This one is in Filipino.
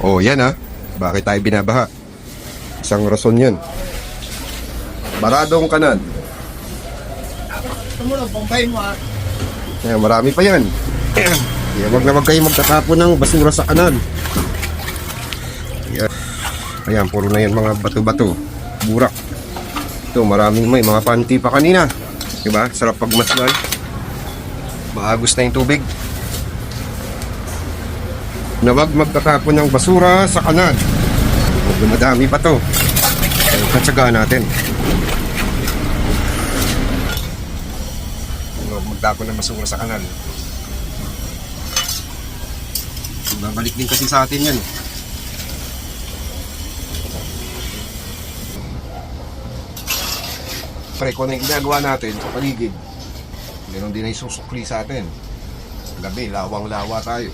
Oh, yan ha. Bakit tayo binabaha? Isang rason yun. Baradong kanal. Ito mo lang, bombay mo ha. Ayan, marami pa yan. Kaya wag kayo magtatapon ng basura sa kanal. Ayan. Ayan, puro na yan mga bato-bato. Burak. Ito, maraming may mga panty pa kanina. Diba? Sarap pagmasdan. Maagos na yung tubig. Na wag magtatapon ng basura sa kanal. Medyo madami pa to. Kaya katsagaan natin. Huwag magtapon ng basura sa kanal. Babalik din kasi sa atin yan. Pre, kung ano yung ginagawa natin sa paligid, meron din ay susukli sa atin. Gabi, lawang-lawa tayo.